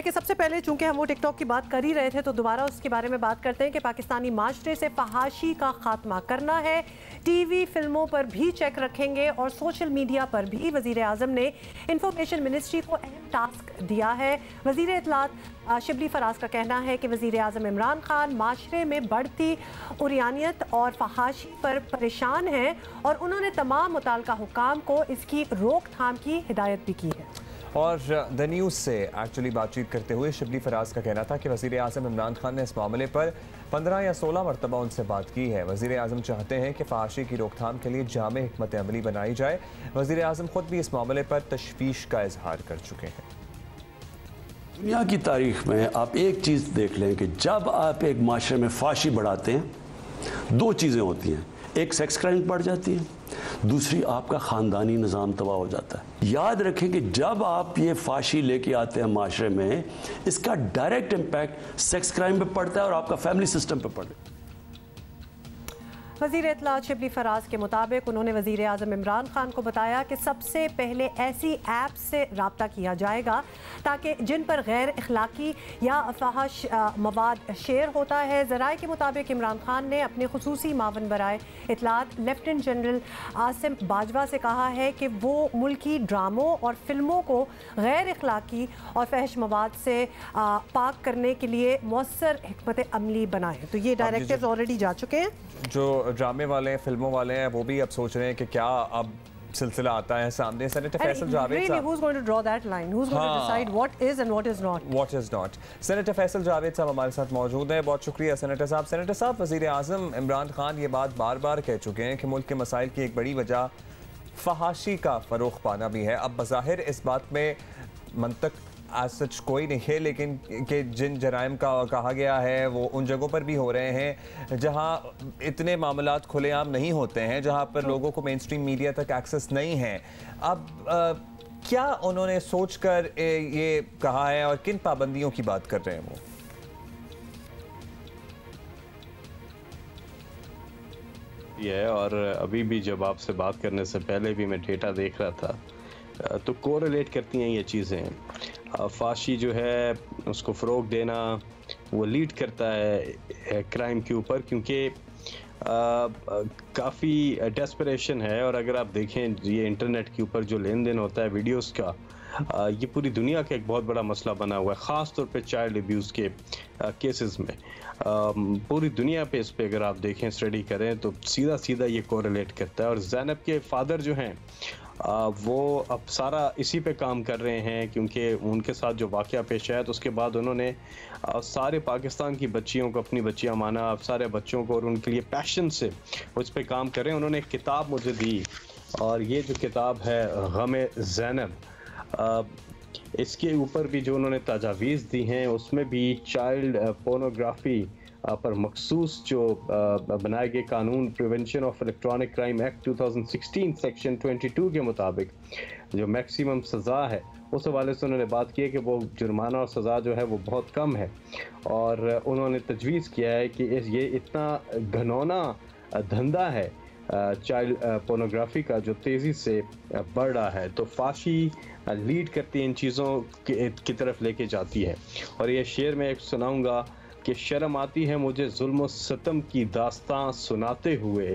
देखिए सबसे पहले चूंकि हम वो टिकटॉक की बात कर ही रहे थे तो दोबारा उसके बारे में बात करते हैं कि पाकिस्तानी माशरे से फहाशी का खात्मा करना है। टीवी फिल्मों पर भी चेक रखेंगे और सोशल मीडिया पर भी वज़ीर आज़म ने इंफॉर्मेशन मिनिस्ट्री को अहम टास्क दिया है। वज़ीर इत्तलात शिबली फराज का कहना है कि वज़ीर आज़म इमरान खान माशरे में बढ़ती उरियानियत और फहाशी पर परेशान हैं और उन्होंने तमाम मुताल्लिका हुक्काम को इसकी रोकथाम की हिदायत भी की है। और द न्यूज़ से एक्चुअली बातचीत करते हुए शिबली फराज का कहना था कि वज़ीर आज़म इमरान खान ने इस मामले पर 15 या 16 मरतबा उनसे बात की है। वज़ीर आज़म चाहते हैं कि फहाशी की रोकथाम के लिए जामे हिकमत अमली बनाई जाए। वज़ीर आज़म खुद भी इस मामले पर तशवीश का इजहार कर चुके हैं। दुनिया की तारीख में आप एक चीज़ देख लें कि जब आप एक माशरे में फाशी बढ़ाते हैं दो चीज़ें होती हैं, एक सेक्स क्राइम बढ़ जाती है, दूसरी आपका ख़ानदानी निज़ाम तबाह हो जाता है। याद रखें कि जब आप ये फाशी लेके आते हैं माशरे में, इसका डायरेक्ट इम्पैक्ट सेक्स क्राइम पे पड़ता है और आपका फैमिली सिस्टम पे पड़ता है। वज़ीर इत्तलात शिबली फराज के मुताबिक उन्होंने वज़ीर आज़म इमरान खान को बताया कि सबसे पहले ऐसी ऐप से रब्ता किया जाएगा ताकि जिन पर गैर अखलाकी या फहश मवाद शेयर होता है। ज़राए के मुताबिक इमरान खान ने अपने खुसूसी मावन बराए इत्तलात लेफ्टिनेंट जनरल आसिम बाजवा से कहा है कि वो मुल्की ड्रामों और फिल्मों को गैर अखलाकी और फहश मवाद से पाक करने के लिए मौसर हिकमत अमली बनाएं। तो ये डायरेक्टिव्स ऑलरेडी जा चुके हैं। जो ड्रामे वाले हैं, फिल्मों वाले हैं, वो भी अब सोच रहे हैं कि क्या अब सिलसिला आता है सामने। सेनेटर फैसल जावेद साहब, who's going to draw that line? Who's going to decide what is and what is not? What is not? Senator Faisal Javed साहब हमारे साथ मौजूद हैं। बहुत शुक्रिया सेनेटर साहब। सेनेटर साहब, वज़ीर आज़म इमरान खान ये बात बार बार कह चुके हैं कि मुल्क के मसाइल की एक बड़ी वजह फहाशी का फ़रोग़ पाना भी है। अब बज़ाहिर इस बात में मंतक आज सच कोई नहीं है, लेकिन कि जिन जराइम का कहा गया है वो उन जगहों पर भी हो रहे हैं जहां इतने मामलात खुलेआम नहीं होते हैं, जहां पर लोगों को मेन स्ट्रीम मीडिया तक एक्सेस नहीं है। अब क्या उन्होंने सोचकर ये कहा है और किन पाबंदियों की बात कर रहे हैं वो? ये और अभी भी जब आपसे बात करने से पहले भी मैं डेटा देख रहा था तो कोरिलेट करती हैं ये चीज़ें। फाशी जो है उसको फ़रोग़ देना वो लीड करता है क्राइम के ऊपर, क्योंकि काफ़ी डेस्परेशन है। और अगर आप देखें ये इंटरनेट के ऊपर जो लेन देन होता है वीडियोस का, ये पूरी दुनिया का एक बहुत बड़ा मसला बना हुआ है, ख़ास तौर पे चाइल्ड अब्यूज़ के केसेस में। पूरी दुनिया पे इस पे अगर आप देखें, स्टडी करें तो सीधा सीधा ये कोरिलेट करता है। और ज़ैनब के फादर जो हैं वो अब सारा इसी पे काम कर रहे हैं, क्योंकि उनके साथ जो वाक़या पेश आया तो उसके बाद उन्होंने सारे पाकिस्तान की बच्चियों को अपनी बच्चियां माना, सारे बच्चों को, और उनके लिए पैशन से उस पे काम कर रहे हैं। उन्होंने एक किताब मुझे दी और ये जो किताब है गम ज़ैनब, इसके ऊपर भी जो उन्होंने तजावीज़ दी हैं उसमें भी चाइल्ड पोर्नोग्राफी पर मखसूस जो बनाए गए कानून prevention of electronic crime act 2016 section 22 के मुताबिक जो मैक्सिमम सज़ा है उस हवाले से उन्होंने बात की है कि वो जुर्माना और सज़ा जो है वो बहुत कम है। और उन्होंने तजवीज़ किया है कि ये इतना घनौना धंधा है चाइल्ड पोर्नोग्राफी का जो तेज़ी से बढ़ रहा है, तो फाशी लीड करती है इन चीज़ों की तरफ लेके जाती है। और ये शेर मैं एक सुनाऊँगा कि शर्म आती है मुझे जुल्म सितम की दास्तां सुनाते हुए,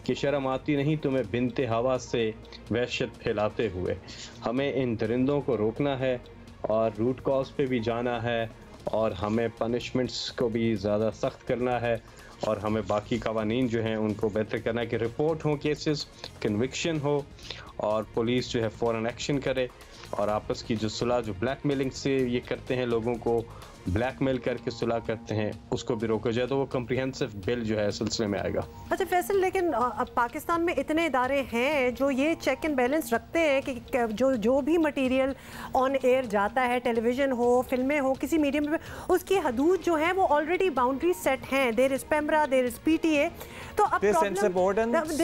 कि शर्म आती नहीं तुम्हें बिनते हवा से वहशत फैलाते हुए। हमें इन दरिंदों को रोकना है और रूट कॉज पे भी जाना है, और हमें पनिशमेंट्स को भी ज़्यादा सख्त करना है, और हमें बाकी कवानीन जो हैं उनको बेहतर करना है कि रिपोर्ट हो केसेस, कन्विक्शन हो, और पुलिस जो है फ़ौरन एक्शन करे, और आपस की जो सुलह जो ब्लैकमेलिंग से ये करते हैं, लोगों को ब्लैकमेल करके सुलह करते हैं, उसको भी रोका जाए। तो वो कम्प्रिहेंसिव बिल जो है सिलसिले में आएगा। अच्छा फैसल, लेकिन अब पाकिस्तान में इतने इदारे हैं जो ये चेक एंड बैलेंस रखते हैं कि जो भी मटेरियल ऑन एयर जाता है, टेलीविज़न हो, फिल्में हो, किसी मीडियम में, उसकी हदूद जो है वो ऑलरेडी बाउंड्री सेट हैं। There is PEMRA, there is PTA। तो अब देयर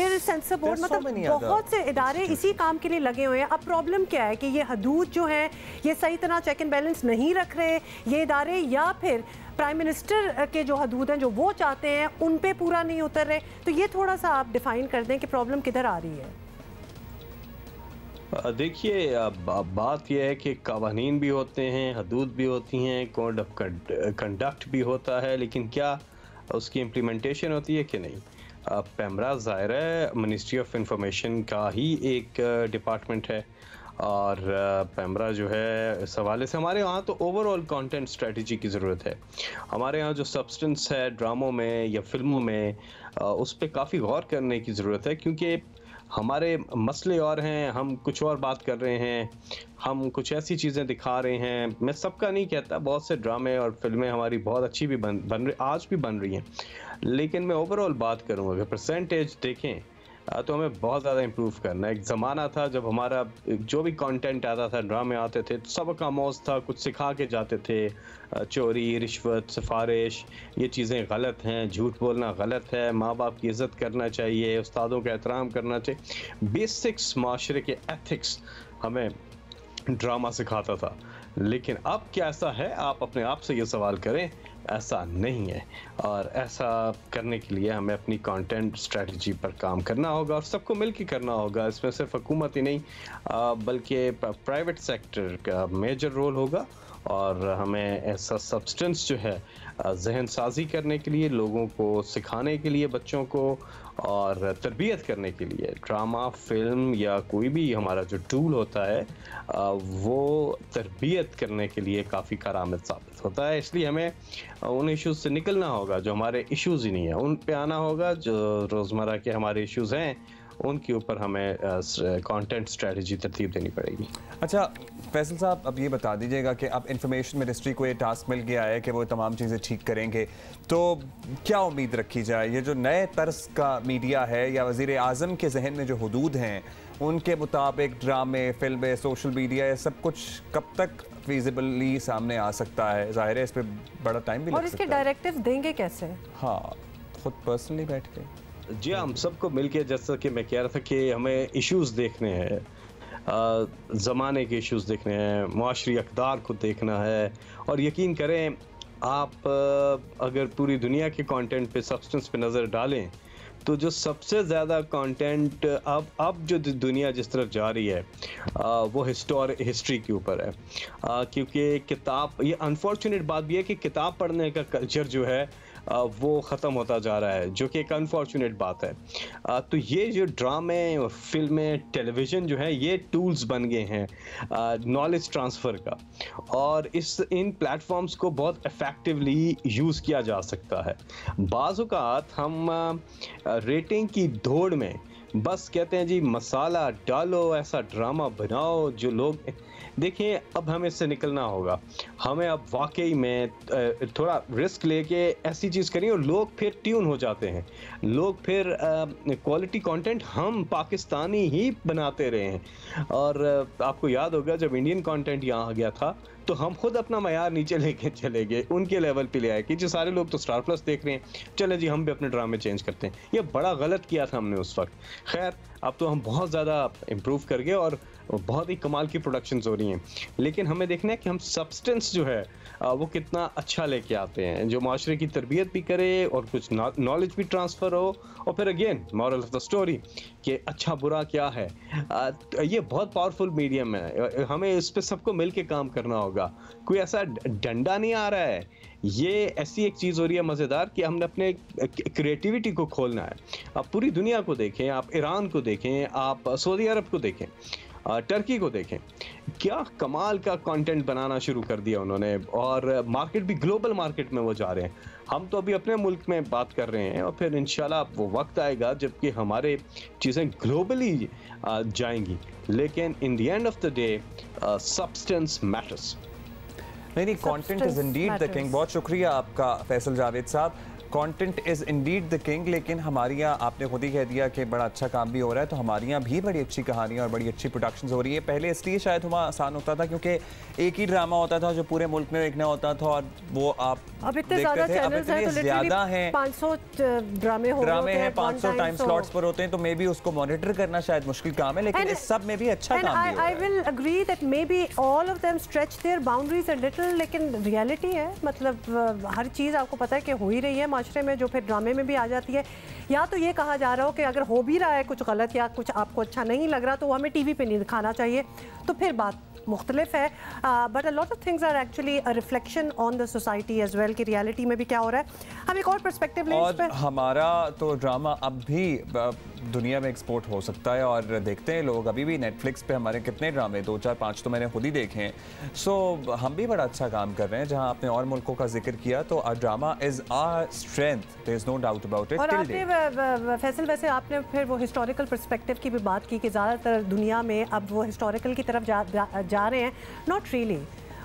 इज़ सेंसर बोर्ड, मतलब बहुत से इदारे इसी काम के लिए लगे हुए हैं। अब प्रॉब्लम क्या है कि ये हदूद जो है ये सही तरह चेक एंड बैलेंस नहीं रख रहे ये इदारे, या फिर प्राइम मिनिस्टर के जो हदूद हैं जो वो चाहते हैं उन पे पूरा नहीं उतर रहे। तो ये थोड़ा सा आप डिफाइन कर दें कि प्रॉब्लम किधर आ रही है। देखिए, बात यह है कि कवानीन भी होते हैं, हदूद भी होती हैं, कोड ऑफ कंडक्ट भी होता है, लेकिन क्या उसकी इम्प्लीमेंटेशन होती है कि नहीं। पैमरा ज़ाहिर है मिनिस्ट्री ऑफ इंफॉर्मेशन का ही एक डिपार्टमेंट है, और पैमरा जो है इस हवाले से हमारे यहाँ तो ओवरऑल कंटेंट स्ट्रेटजी की ज़रूरत है। हमारे यहाँ जो सब्सटेंस है ड्रामों में या फिल्मों में, उस पर काफ़ी गौर करने की ज़रूरत है, क्योंकि हमारे मसले और हैं, हम कुछ और बात कर रहे हैं, हम कुछ ऐसी चीज़ें दिखा रहे हैं। मैं सबका नहीं कहता, बहुत से ड्रामे और फिल्में हमारी बहुत अच्छी भी बन रही, आज भी बन रही हैं, लेकिन मैं ओवरऑल बात करूँगा अगर परसेंटेज देखें तो हमें बहुत ज़्यादा इम्प्रूव करना है। एक ज़माना था जब हमारा जो भी कंटेंट आता था, ड्रामे आते थे, सबका मौज था, कुछ सिखा के जाते थे, चोरी, रिश्वत, सिफारिश, ये चीज़ें गलत हैं, झूठ बोलना गलत है, माँ बाप की इज़्ज़त करना चाहिए, उस्तादों का एहतराम करना चाहिए, बेसिक्स माशरे के एथिक्स हमें ड्रामा सिखाता था। लेकिन अब क्या ऐसा है? आप अपने आप से ये सवाल करें, ऐसा नहीं है। और ऐसा करने के लिए हमें अपनी कंटेंट स्ट्रेटजी पर काम करना होगा, और सबको मिलकर करना होगा। इसमें सिर्फ हुकूमत ही नहीं बल्कि प्राइवेट सेक्टर का मेजर रोल होगा, और हमें ऐसा सब्सटेंस जो है जहन साजी करने के लिए, लोगों को सिखाने के लिए, बच्चों को और तरबियत करने के लिए ड्रामा, फिल्म या कोई भी हमारा जो टूल होता है वो तरबियत करने के लिए काफ़ी कारआमद साबित होता है। इसलिए हमें उन इश्यूज़ से निकलना होगा जो हमारे इश्यूज़ ही नहीं है, उन पे आना होगा। जो रोज़मर्रा के हमारे इश्यूज़ हैं उनके ऊपर हमें कंटेंट स्ट्रेटजी तरतीब देनी पड़ेगी। अच्छा फैसल साहब, अब ये बता दीजिएगा कि अब इंफॉर्मेशन मिनिस्ट्री को ये टास्क मिल गया है कि वो तमाम चीज़ें ठीक करेंगे, तो क्या उम्मीद रखी जाए? ये जो नए तर्ज का मीडिया है या वज़ीर आज़म के जहन में जो हदूद हैं उनके मुताबिक ड्रामे, फिल्में, सोशल मीडिया, ये सब कुछ कब तक फिजिबली सामने आ सकता है? ज़ाहिर है इस पर बड़ा टाइम भी लग सकता है। और इसके डायरेक्टिव देंगे कैसे? हाँ, खुद पर्सनली बैठ के। जी, हम सबको मिलके, जैसा कि मैं कह रहा था कि हमें इश्यूज़ देखने हैं, ज़माने के इश्यूज़ देखने हैं, मुआशरी अक़दार को देखना है। और यकीन करें आप अगर पूरी दुनिया के कंटेंट पे, सब्सटेंस पे नज़र डालें तो जो सबसे ज़्यादा कंटेंट अब जो दुनिया जिस तरफ जा रही है वो हिस्ट्री के ऊपर है, क्योंकि किताब, ये अनफॉर्चुनेट बात भी है कि किताब पढ़ने का कल्चर जो है वो ख़त्म होता जा रहा है, जो कि एक अनफॉर्चुनेट बात है। तो ये जो ड्रामे और फिल्में, टेलीविज़न जो है, ये टूल्स बन गए हैं नॉलेज ट्रांसफ़र का, और इन प्लेटफॉर्म्स को बहुत इफ़ेक्टिवली यूज़ किया जा सकता है। बाज़ औक़ात हम रेटिंग की दौड़ में बस कहते हैं जी मसाला डालो, ऐसा ड्रामा बनाओ जो लोग देखें। अब हमें इससे निकलना होगा, हमें अब वाकई में थोड़ा रिस्क लेके ऐसी चीज़ करें, और लोग फिर ट्यून हो जाते हैं, लोग फिर क्वालिटी कंटेंट हम पाकिस्तानी ही बनाते रहे हैं। और आपको याद होगा जब इंडियन कंटेंट यहाँ आ गया था तो हम खुद अपना मयार नीचे लेके चले गए, उनके लेवल पे ले आए कि जो सारे लोग तो स्टार प्लस देख रहे हैं, चले जी हम भी अपने ड्रामे चेंज करते हैं। ये बड़ा गलत किया था हमने उस वक्त। खैर, अब तो हम बहुत ज़्यादा इम्प्रूव कर गए और बहुत ही कमाल की प्रोडक्शंस हो रही हैं, लेकिन हमें देखना है कि हम सब्सटेंस जो है वो कितना अच्छा लेके आते हैं, जो माशरे की तरबियत भी करे और कुछ नॉलेज भी ट्रांसफ़र हो। और फिर again moral of the story कि अच्छा बुरा क्या है। ये बहुत पावरफुल मीडियम है, हमें इस पर सबको मिल के काम करना होगा। कोई ऐसा डंडा नहीं आ रहा है, ये ऐसी एक चीज़ हो रही है मज़ेदार कि हमने अपने क्रिएटिविटी को खोलना है। आप पूरी दुनिया को देखें, आप ईरान को देखें, आप सऊदी अरब को देखें, टर्की को देखें, क्या कमाल का कंटेंट बनाना शुरू कर दिया उन्होंने, और मार्केट भी ग्लोबल मार्केट में वो जा रहे हैं। हम तो अभी अपने मुल्क में बात कर रहे हैं, और फिर इंशाल्लाह वो वक्त आएगा जबकि हमारे चीज़ें ग्लोबली जाएंगी। लेकिन in the end of the day substance matters. नहीं, content is indeed the king. बहुत शुक्रिया आपका फैसल जावेद साहब। Content is indeed the king, लेकिन हमारे यहाँ आपने खुद ही कह दिया कि बड़ा अच्छा काम भी हो रहा है, तो हमारे यहाँ भी बड़ी अच्छी कहानियाँ और बड़ी अच्छी प्रोडक्शंस हो रही है। पहले इसलिए शायद हुआ आसान होता था क्योंकि एक ही ड्रामा होता था जो पूरे मुल्क में देखना होता था, और वो आप अब इतने ज़्यादा चैनल्स हैं, तो ज़्यादा हैं, 500 ड्रामे हैं, 500 टाइम स्लॉट्स पर होते हैं, तो मे बी उसको मॉनिटर करना शायद मुश्किल काम है, लेकिन इस सब में भी अच्छा काम भी हो रहा है। I will agree that maybe all of them stretch their boundaries a little, लेकिन रियलिटी है, मतलब हर चीज़ आपको पता है कि हो ही रही है माशरे में जो फिर ड्रामे में भी आ जाती है, या तो ये कहा जा रहा हो कि अगर हो भी रहा है कुछ गलत या कुछ आपको अच्छा नहीं लग रहा तो वो हमें टीवी पे नहीं दिखाना चाहिए, तो फिर बात मुख्तलिफ है। But a lot of things are actually a reflection on the society as well कि रियलिटी में भी क्या हो रहा है। हम एक और पर्सपेक्टिव लें इस पे। हमारा तो ड्रामा अब भी दुनिया में एक्सपोर्ट हो सकता है और देखते हैं लोग। अभी भी नेटफ्लिक्स पे हमारे कितने ड्रामे 2 4 5 तो मैंने खुद ही देखे हैं। सो हम भी बड़ा अच्छा काम कर रहे हैं। जहां आपने और मुल्कों का जिक्र किया तो drama is our strength, there is no doubt about it. और आपने फैसल वैसे आपने फिर वो हिस्टोरिकल पर्सपेक्टिव की भी बात की कि ज़्यादातर दुनिया में अब वो हिस्टोरिकल की तरफ जा रहे हैं। Not really,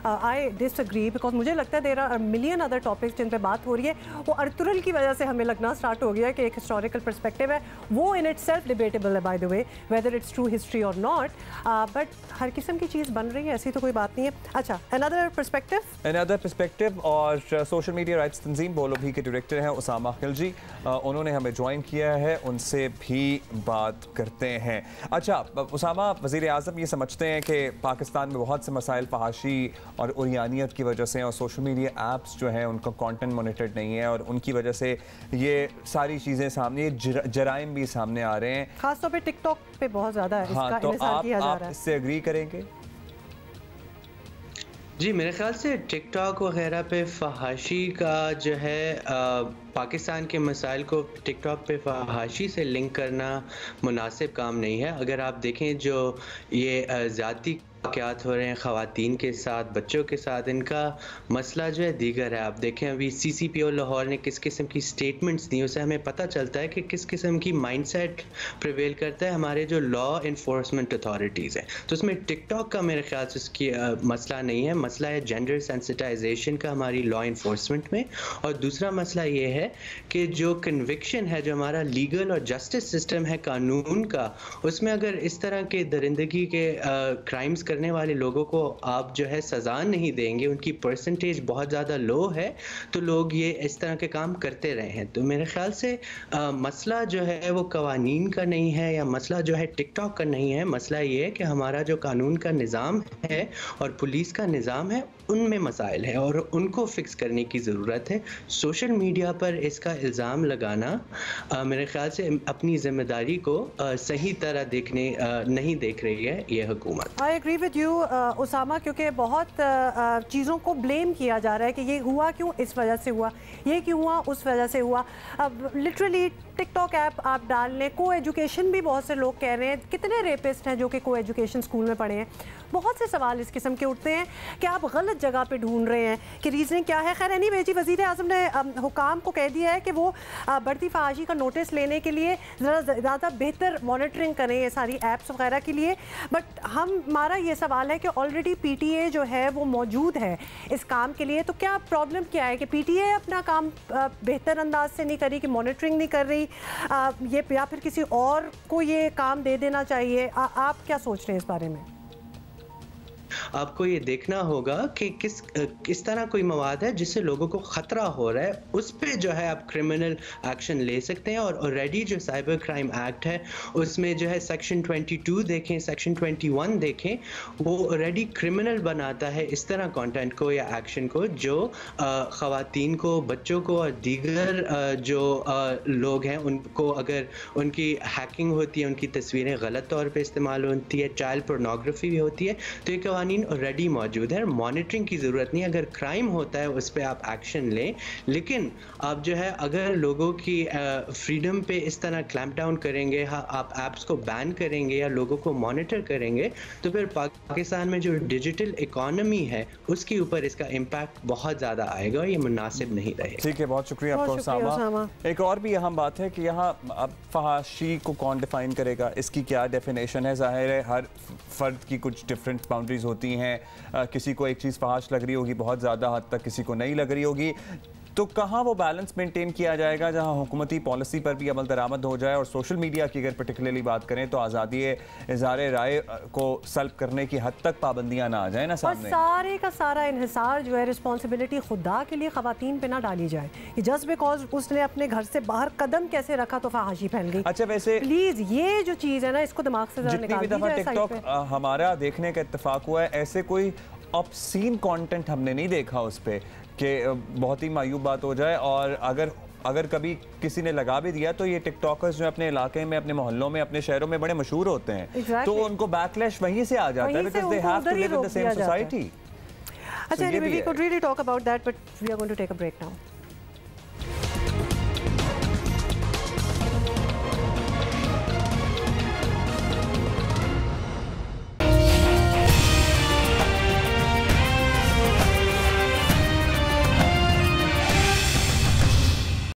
I disagree, because मुझे लगता है there are million other topics जिन पे बात हो रही है। वो अर्तुगरुल की वजह से हमें लगना स्टार्ट हो गया कि एक हिस्टोरिकल पर्सपेक्टिव है, वो इन इट सेल्फ डिबेटेबल है by the way, whether it's true history और नॉट, बट हर किस्म की चीज़ बन रही है, ऐसी तो कोई बात नहीं है। अच्छा, अनदर पर्सपेक्टिव और सोशल मीडिया राइट्स तंजीम बोलो भी के डायरेक्टर हैं उसामा खिलजी, उन्होंने हमें ज्वाइन किया है, उनसे भी बात करते हैं। अच्छा उसामा, वज़ीर आज़म ये समझते हैं कि पाकिस्तान में बहुत से मसाइल फहाशी और उरियानियत की वजह से और सोशल मीडिया ऐप्स जो हैं उनका कंटेंट मॉनिटर्ड नहीं है और उनकी वजह से ये सारी चीज़ें सामने, जराइम भी सामने आ रहे हैं, खासतौर पे टिकटॉक पे बहुत ज़्यादा है। हाँ, तो आप इससे एग्री करेंगे? जी, मेरे ख्याल से टिकटॉक वगैरह पे फहाशी का जो है पाकिस्तान के मसाइल को टिकटॉक पे फहाशी से लिंक करना मुनासिब काम नहीं है। अगर आप देखें जो ये ज़ाती वाक़यात हो रहे हैं ख़वातीन के साथ, बच्चों के साथ, इनका मसला जो है दीगर है। आप देखें अभी CCPO लाहौर ने किस किस्म की स्टेटमेंट्स दी, उससे हमें पता चलता है कि किस किस्म की माइंडसेट प्रिवेल करता है हमारे जो लॉ इन्फोर्समेंट अथॉरिटीज़ हैं। तो उसमें टिकटॉक का मेरे ख्याल से उसकी मसला नहीं है, मसला है जेंडर सेंसिटाइजेशन का हमारी लॉ इन्फोर्समेंट में। और दूसरा मसला ये है कि जो कन्विक्शन है, जो हमारा लीगल और जस्टिस सिस्टम है कानून का, उसमें अगर इस तरह के दरिंदगी के क्राइम्स करने वाले लोगों को आप जो है सज़ा नहीं देंगे, उनकी परसेंटेज बहुत ज़्यादा लो है, तो लोग ये इस तरह के काम करते रहे हैं। तो मेरे ख्याल से मसला जो है वो कवानीन का नहीं है या मसला जो है टिकटॉक का नहीं है। मसला ये है कि हमारा जो कानून का निज़ाम है और पुलिस का निज़ाम है, उनमें मसाइल है और उनको फिक्स करने की ज़रूरत है। सोशल मीडिया पर इसका इल्ज़ाम लगाना मेरे ख्याल से अपनी ज़िम्मेदारी को सही तरह नहीं देख रही है ये हुकूमत। I agree with you Usama, क्योंकि बहुत चीज़ों को ब्लेम किया जा रहा है कि ये हुआ क्यों, इस वजह से हुआ, ये क्यों हुआ, उस वजह से हुआ। अब लिटरली टिकटॉक ऐप आप डाल लें, को एजुकेशन भी बहुत से लोग कह रहे हैं, कितने रेपिस्ट हैं जो कि को एजुकेशन स्कूल में पढ़े हैं। बहुत से सवाल इस किस्म के उठते हैं कि आप गलत जगह पे ढूंढ रहे हैं कि रीज़निंग क्या है। खैर एनीवे जी, वज़ीर आज़म ने हुकाम को कह दिया है कि वो बढ़ती फहाशी का नोटिस लेने के लिए ज़्यादा बेहतर मॉनिटरिंग करें ये सारी ऐप्स वगैरह के लिए। बट हमारा ये सवाल है कि ऑलरेडी PTA जो है वो मौजूद है इस काम के लिए, तो क्या प्रॉब्लम क्या है कि PTA अपना काम बेहतर अंदाज से नहीं करी, कि मॉनिटरिंग नहीं कर रही, ये या फिर किसी और को ये काम दे देना चाहिए? आप क्या सोच रहे हैं इस बारे में? आपको ये देखना होगा कि किस तरह कोई मवाद है जिससे लोगों को ख़तरा हो रहा है, उस पे जो है आप क्रिमिनल एक्शन ले सकते हैं। और ऑलरेडी जो साइबर क्राइम एक्ट है उसमें जो है सेक्शन 22 देखें, सेक्शन 21 देखें, वो ऑलरेडी क्रिमिनल बनाता है इस तरह कंटेंट को या एक्शन को जो ख़वातीन को, बच्चों को और दीगर जो लोग हैं उनको, अगर उनकी हैकिंग होती है, उनकी तस्वीरें गलत तौर पर इस्तेमाल होती है, चाइल्ड पोर्नोग्राफी भी होती है, तो ये कवानीन ऑलरेडी मौजूद है। मॉनिटरिंग की ज़रूरत नहीं है। अगर क्राइम होता है उस पर आप एक्शन लें, लेकिन आप जो है अगर लोगों की फ्रीडम पे इस तरह क्लैम्प डाउन करेंगे, आप ऐप्स को बैन करेंगे या लोगों को मॉनिटर करेंगे, तो फिर पाकिस्तान में जो डिजिटल इकॉनमी है उसके ऊपर इसका इम्पैक्ट बहुत ज़्यादा आएगा और ये मुनासिब नहीं रहेगा। ठीक है, बहुत शुक्रिया आपको उसामा। एक और भी अहम बात है कि यहाँ अब फहाशी को कौन डिफाइन करेगा, इसकी क्या डेफिनेशन है? ज़ाहिर है हर फ़र्द की कुछ डिफरेंट बाउंड्रीज होती हैं, किसी को एक चीज़ फहाश लग रही होगी बहुत ज़्यादा हद तक, किसी को नहीं लग रही होगी। तो कहाँ वो बैलेंस मेंटेन किया जाएगा जहाँ हुकूमती पॉलिसी पर भी अमल दरामद हो जाए और सोशल मीडिया की अगर पर्टिकुलरली बात करें तो आज़ादी इज़हार राय को सल्ब करने की हद तक पाबंदियाँ ना आ जाए ना सामने। और सारे का सारा इन्हिसार जो है रिस्पॉन्सिबिलिटी खुदा के लिए ख़वातीन पे ना डाली जाए कि जस्ट बिकॉज उसने अपने घर से बाहर कदम कैसे रखा तो फहाशी फैल गई। अच्छा, वैसे प्लीज़ ये जो चीज़ है ना, इसको दिमाग से जितनी भी दफ़ा टिकटॉक हमारा देखने का इत्तेफाक हुआ है, ऐसे कोई ऑब्सीन कंटेंट हमने नहीं देखा उस पर कि बहुत ही मायूब बात हो जाए। और अगर अगर कभी किसी ने लगा भी दिया तो ये टिकटॉकर्स जो अपने इलाके में, अपने मोहल्लों में, अपने शहरों में बड़े मशहूर होते हैं, तो उनको बैकलैश वहीं से आ जाता है, because they have to live in the same society. अच्छा, we could really talk about that, but we are going to take a break now.